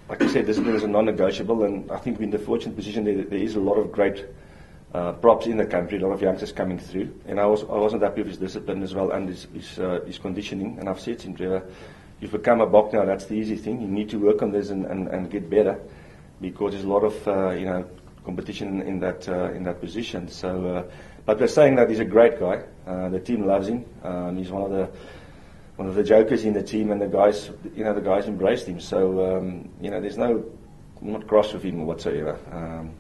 Like I said, discipline is a non-negotiable, and I think we're in the fortunate position there is a lot of great props in the country, a lot of youngsters coming through, and I wasn't happy with his discipline as well and his conditioning. And I've said to him, Trevor, you've become a Bok now, that's the easy thing. You need to work on this and get better, because there's a lot of competition in that position. So, but we're saying that he's a great guy. The team loves him. He's one of the jokers in the team, and the guys embraced him. So there's I'm not cross with him whatsoever.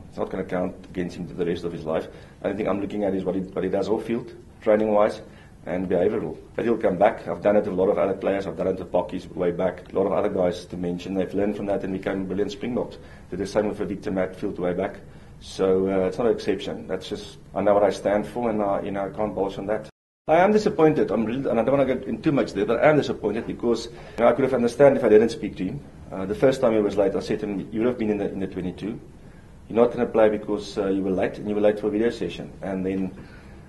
It's not going to count against him for the rest of his life. The only thing I'm looking at is what he does off field, training wise and behavioural. But he'll come back. I've done it with a lot of other players. I've done it with Bokkies way back. A lot of other guys to mention. They've learned from that and become brilliant Springboks. Did the same with Victor Matfield way back. So it's not an exception. That's just, I know what I stand for, and I can't bulge on that. I am disappointed. And I don't want to get in too much there, but I am disappointed because I could have understood if I didn't speak to him. The first time he was late, I said to him, you would have been in the 22. You're not going to play because you were late, and you were late for a video session. And then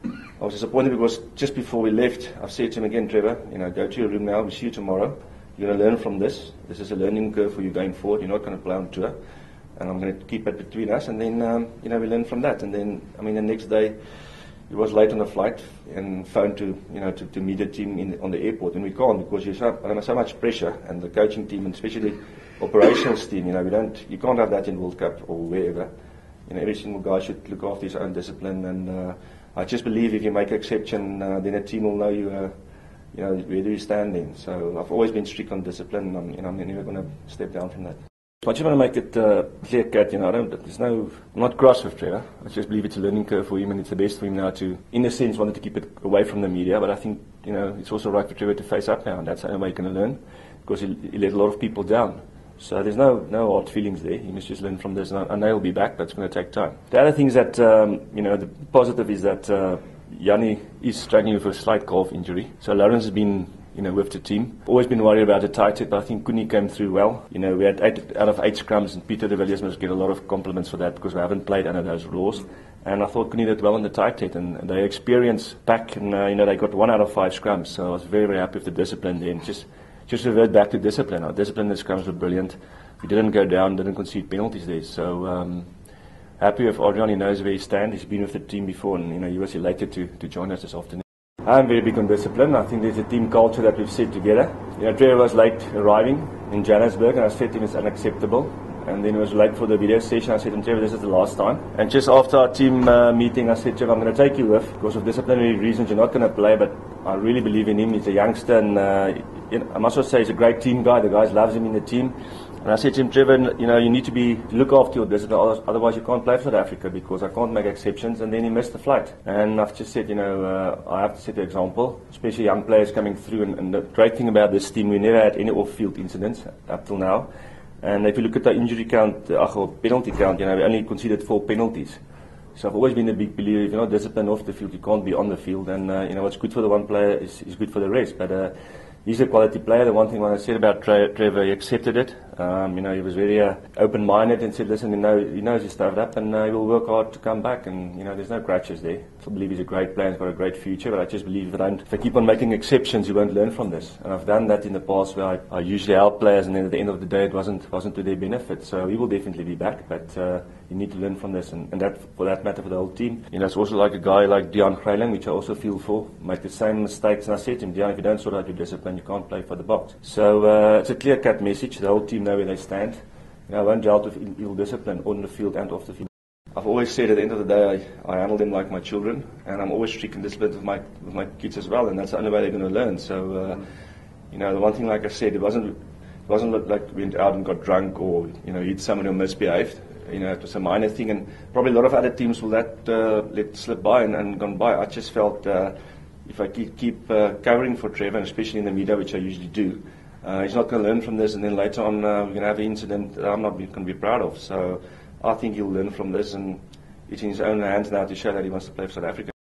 I was disappointed because just before we left, I've said to him again, Trevor, go to your room now. We'll see you tomorrow. You're going to learn from this. This is a learning curve for you going forward. You're not going to play on tour. And I'm going to keep it between us. And then, we learn from that. And then, the next day, he was late on the flight and phoned to meet the team on the airport, and we can't because you're under so much pressure, and the coaching team, and especially the operations team. You can't have that in World Cup or wherever. Every single guy should look after his own discipline, and I just believe if you make an exception, then a team will know where do you stand in. So I've always been strict on discipline, and I'm never going to step down from that. I just want to make it clear cut, I'm not cross with Trevor. I just believe it's a learning curve for him, and it's the best for him now to, in a sense, wanted to keep it away from the media. But I think, it's also right for Trevor to face up now, and that's the only way he's going to learn, because he let a lot of people down. So there's no hard feelings there. He must just learn from this, and I know he'll be back, but it's going to take time. The other thing is that, the positive is that Yanni is struggling with a slight calf injury. So Lawrence has been with the team. Always been worried about the tight set, but I think Kuni came through well. We had 8 out of 8 scrums, and Peter de Villiers must get a lot of compliments for that because we haven't played under those rules. And I thought Kuni did well in the tight set, and they experienced back, and they got 1 out of 5 scrums. So I was very, very happy with the discipline there. And just revert back to discipline. Our discipline in the scrums were brilliant. We didn't go down, didn't concede penalties there. So happy with Adrian. He knows where he stands. He's been with the team before, and he was elated to join us this afternoon. I'm very big on discipline. I think there's a team culture that we've set together. Trevor was late arriving in Johannesburg, and I said to him it's unacceptable. And then he was late for the video session. I said to him, Trevor, this is the last time. And just after our team meeting, I said, Trevor, I'm going to take you with, because of disciplinary reasons, you're not going to play, but I really believe in him. He's a youngster, and I must also say he's a great team guy. The guys love him in the team. And I said to him, Trevor, you need to look after your discipline, otherwise you can't play for South Africa, because I can't make exceptions. And then he missed the flight. And I've just said, I have to set the example, especially young players coming through. And the great thing about this team, we never had any off-field incidents up till now. And if you look at the injury count, or penalty count, we only conceded 4 penalties. So I've always been a big believer, if you're not disciplined off the field, you can't be on the field. And, what's good for the one player is good for the rest. But he's a quality player. The one thing when I said about Trevor, he accepted it. He was very open-minded and said, listen, he knows he's started up, and he will work hard to come back. And, there's no crutches there. I believe he's a great player, he's got a great future, but I just believe if I keep on making exceptions, you won't learn from this. And I've done that in the past where I usually help players, and then at the end of the day, it wasn't to their benefit. So he will definitely be back, but you need to learn from this, and that, for that matter, for the whole team. It's also like a guy like Deon Greyling, which I also feel for, make the same mistakes. And I said to him, Deon, if you don't sort out your discipline, you can't play for the Boks. So it's a clear-cut message. The whole team know where they stand. I won't deal with ill discipline on the field and off the field. I've always said at the end of the day, I handle them like my children, and I'm always strict and disciplined with my kids as well, and that's the only way they're going to learn. So, the one thing, like I said, it wasn't like we went out and got drunk or hit someone who misbehaved. It was a minor thing, and probably a lot of other teams will let slip by and gone by. I just felt if I keep covering for Trevor, and especially in the media, which I usually do, he's not going to learn from this, and then later on we're going to have an incident that I'm not going to be proud of. So I think he'll learn from this, and it's in his own hands now to show that he wants to play for South Africa.